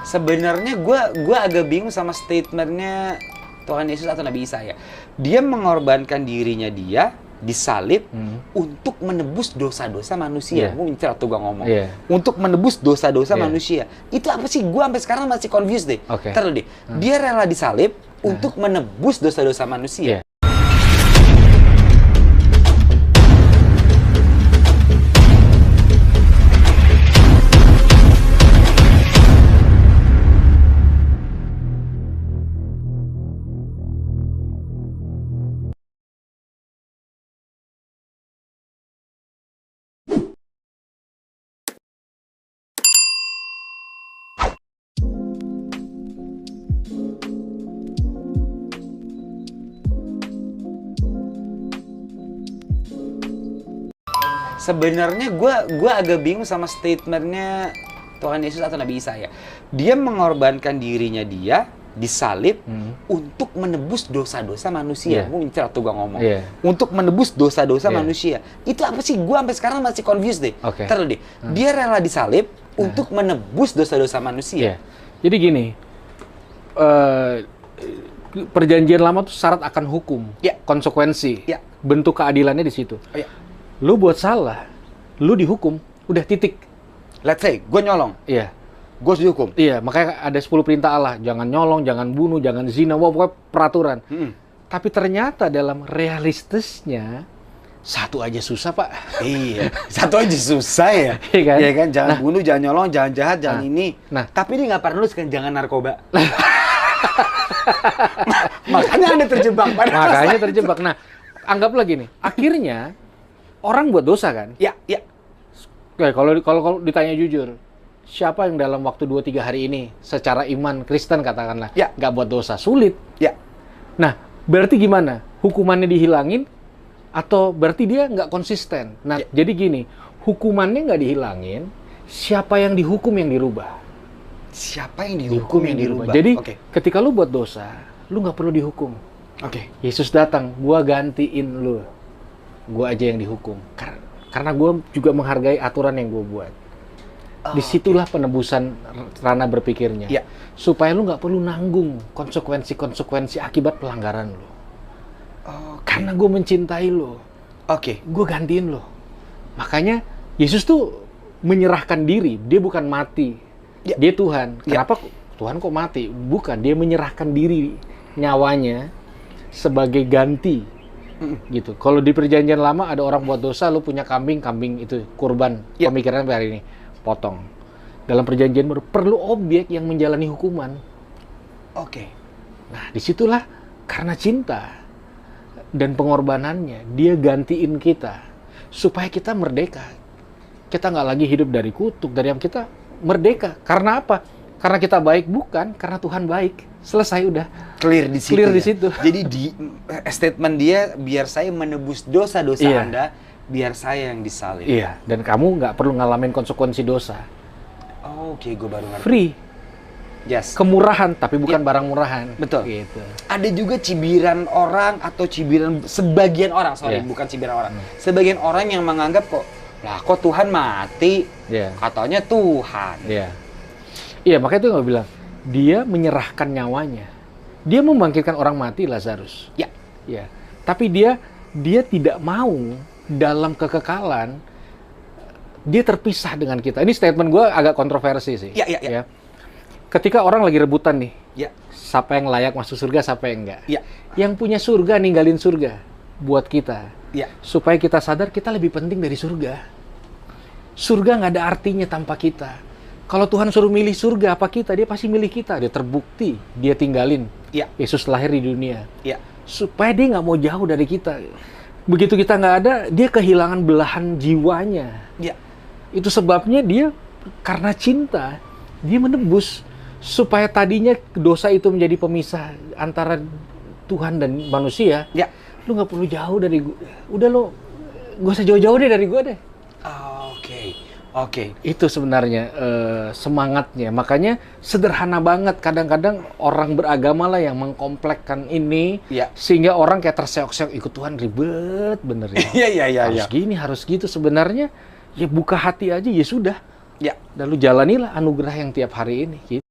Sebenarnya gue agak bingung sama statementnya Tuhan Yesus atau Nabi Isa ya. Dia mengorbankan dirinya dia disalib untuk menebus dosa-dosa manusia. Gue minta tuh gue ngomong. Untuk menebus dosa-dosa manusia. Itu apa sih? Gue sampai sekarang masih confused deh. Ntar deh. Dia rela disalib untuk menebus dosa-dosa manusia. Sebenarnya gue agak bingung sama statementnya Tuhan Yesus atau Nabi Isa ya. Dia mengorbankan dirinya dia disalib untuk menebus dosa-dosa manusia. Gue minta tuh gue ngomong. Untuk menebus dosa-dosa manusia. Itu apa sih? Gue sampai sekarang masih confused deh. Ntar deh. Dia rela disalib untuk menebus dosa-dosa manusia. Jadi gini, perjanjian lama tuh syarat akan hukum, konsekuensi, bentuk keadilannya di situ. Lu buat salah, lu dihukum, udah titik. Let's say, gue nyolong. Gue dihukum. Makanya ada 10 perintah Allah. Jangan nyolong, jangan bunuh, jangan zina, pokoknya peraturan. Tapi ternyata dalam realistisnya, satu aja susah, Pak. Satu aja susah ya. Iya kan? Jangan bunuh, jangan nyolong, jangan jahat, jangan ini. Tapi dia nggak pernah nulis kan, jangan narkoba. Makanya Anda terjebak. Makanya terjebak. Nah, anggaplah gini, akhirnya orang buat dosa kan? Oke, kalau ditanya jujur, siapa yang dalam waktu 2-3 hari ini secara iman Kristen katakanlah nggak buat dosa? Sulit. Nah, berarti gimana? Hukumannya dihilangin atau berarti dia nggak konsisten? Nah, jadi gini, hukumannya nggak dihilangin, siapa yang dihukum yang dirubah? Siapa yang dihukum yang dirubah? Jadi, ketika lu buat dosa, lu nggak perlu dihukum. Yesus datang, gua gantiin lu. Gue aja yang dihukum karena gue juga menghargai aturan yang gue buat. Disitulah penebusan ranah berpikirnya, supaya lu nggak perlu nanggung konsekuensi akibat pelanggaran lu. Karena gue mencintai lu, gue gantiin lu. Makanya Yesus tuh menyerahkan diri, dia bukan mati, dia Tuhan. Kenapa Tuhan kok mati? Bukan, dia menyerahkan diri, nyawanya sebagai ganti. Gitu. Kalau di perjanjian lama ada orang buat dosa, lu punya kambing itu kurban. Pemikiran hari ini potong. Dalam perjanjian baru perlu objek yang menjalani hukuman. Nah, disitulah karena cinta dan pengorbanannya dia gantiin kita supaya kita merdeka. Kita nggak lagi hidup dari kutuk, dari yang kita merdeka. Karena apa? Karena kita baik, bukan karena Tuhan baik. Selesai udah. Clear di situ. Di situ. Jadi di statement dia, biar saya menebus dosa-dosa Anda, biar saya yang disalib. Dan kamu nggak perlu ngalamin konsekuensi dosa. Gue baru ngerti. Free. Kemurahan, tapi bukan barang murahan. Betul. Gitu. Ada juga cibiran orang atau cibiran sebagian orang, bukan cibiran orang. Sebagian orang yang menganggap kok Tuhan mati? Katanya Tuhan. Makanya itu nggak bilang. Dia menyerahkan nyawanya. Dia membangkitkan orang mati, Lazarus. Tapi dia tidak mau dalam kekekalan. Dia terpisah dengan kita. Ini statement gue agak kontroversi sih. Ketika orang lagi rebutan nih. Siapa yang layak masuk surga, siapa yang enggak. Yang punya surga ninggalin surga buat kita. Supaya kita sadar kita lebih penting dari surga. Surga nggak ada artinya tanpa kita. Kalau Tuhan suruh milih surga apa kita, dia pasti milih kita. Dia terbukti, dia tinggalin. Yesus lahir di dunia. Supaya dia nggak mau jauh dari kita. Begitu kita nggak ada, dia kehilangan belahan jiwanya. Itu sebabnya dia, karena cinta, dia menebus. Supaya tadinya dosa itu menjadi pemisah antara Tuhan dan manusia. Lu nggak perlu jauh dari gue. Udah lo, gak usah jauh-jauh deh dari gue deh. Itu sebenarnya semangatnya. Makanya sederhana banget. Kadang-kadang orang beragama lah yang mengkomplekkan ini, sehingga orang kayak terseok-seok ikut Tuhan, ribet bener ya. Harus gini, harus gitu. Sebenarnya ya buka hati aja ya sudah. Dan lu jalanilah anugerah yang tiap hari ini. Gitu.